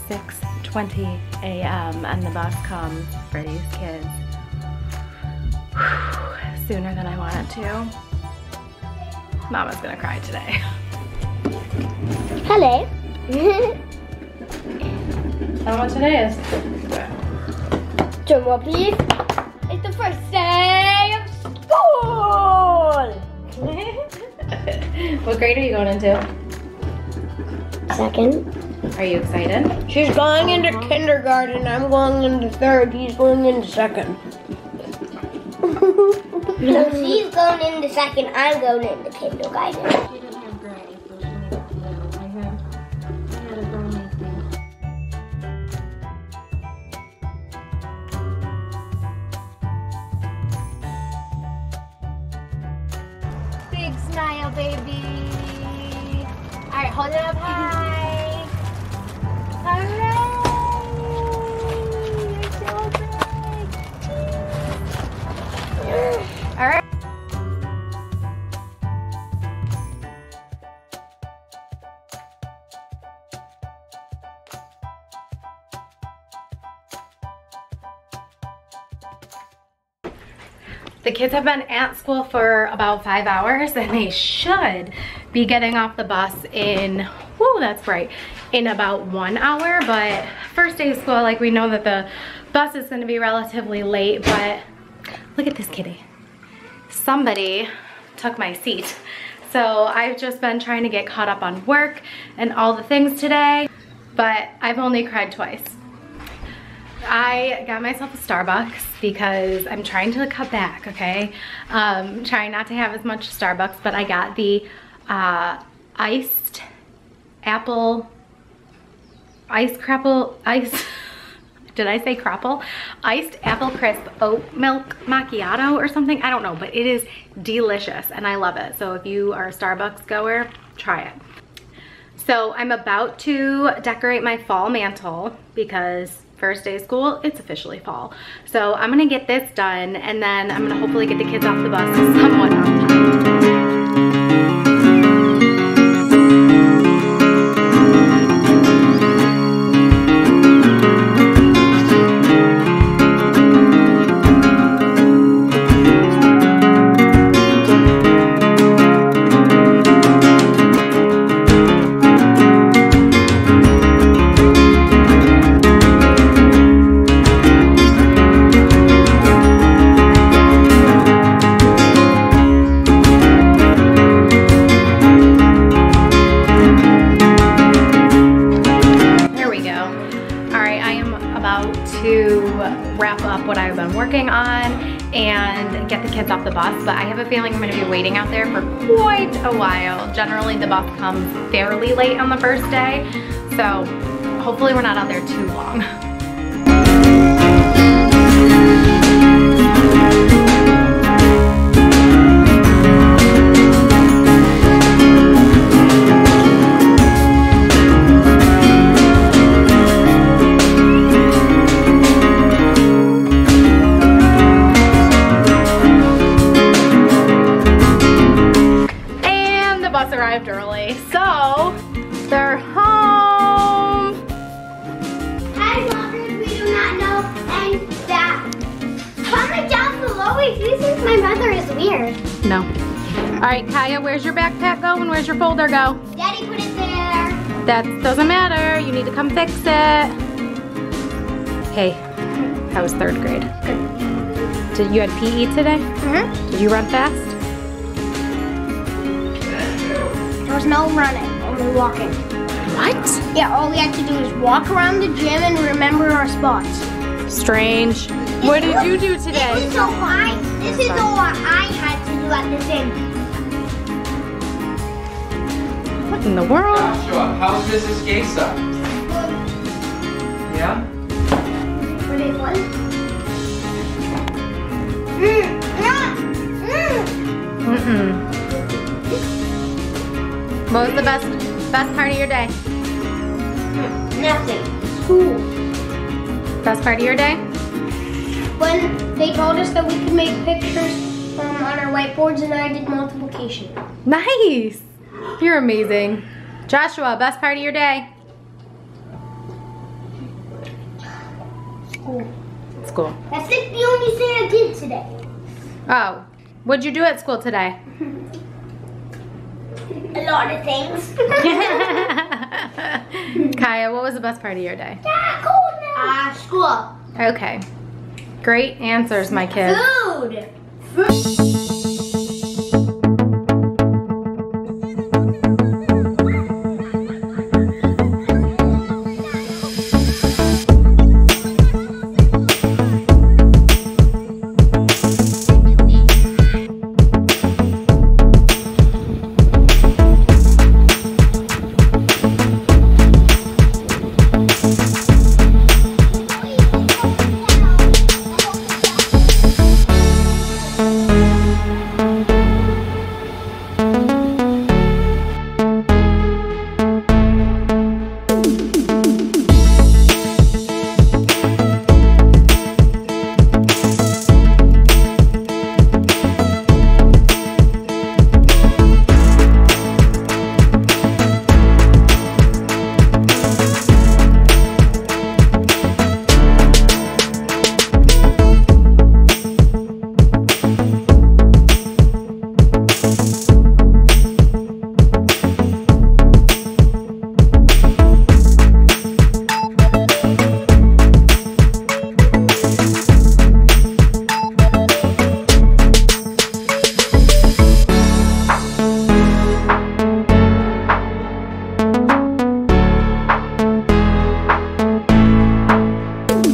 6:20 a.m. and the bus comes for these kids sooner than I want it to. Mama's gonna cry today. Hello. I don't know what today is. Drum roll, please. It's the first day of school. What grade are you going into? Second. Are you excited? She's going into kindergarten. I'm going into third. He's going into second. So she's going into second. I'm going into kindergarten. Big smile, baby. All right, hold it up high. Hooray! You're so big. All right. The kids have been at school for about 5 hours and they should be getting off the bus in, whoo, that's bright, in about 1 hour. But first day of school, like, we know that the bus is gonna be relatively late, but look at this kitty. Somebody took my seat. So I've just been trying to get caught up on work and all the things today, but I've only cried twice. I got myself a Starbucks because I'm trying to cut back, okay? Trying not to have as much Starbucks, but I got the iced apple, did I say crapple? Iced apple crisp oat milk macchiato or something, I don't know, but it is delicious and I love it. So if you are a Starbucks goer, try it. So I'm about to decorate my fall mantle because first day of school, it's officially fall. So I'm gonna get this done and then I'm gonna hopefully get the kids off the bus somewhat on time. Wrap up what I've been working on and get the kids off the bus, but I have a feeling I'm going to be waiting out there for quite a while. Generally the bus comes fairly late on the first day, so hopefully we're not out there too long. Arrived early, so they're home. Hi vloggers, we do not know and that. Comment down below if you think my mother is weird. No. All right, Kaya, where's your backpack go and where's your folder go? Daddy put it there. That doesn't matter. You need to come fix it. Hey, how was third grade? Good. Did you had PE today? Mm-hmm. Did you run fast? There was no running, only walking. What? Yeah, all we had to do is walk around the gym and remember our spots. Strange. What did you do today? This is so fine. This is all I had to do at the gym. What in the world? Joshua, how's Mrs. Gesa? Yeah? Were they fun? What was the best part of your day? Nothing. School. Best part of your day? When they told us that we could make pictures on our whiteboards and I did multiplication. Nice. You're amazing. Joshua, best part of your day? School. School. That's like the only thing I did today. Oh, what'd you do at school today? A lot of things. Kaya, what was the best part of your day? Yeah, cool now. School. Okay. Great answers, my kid. Food.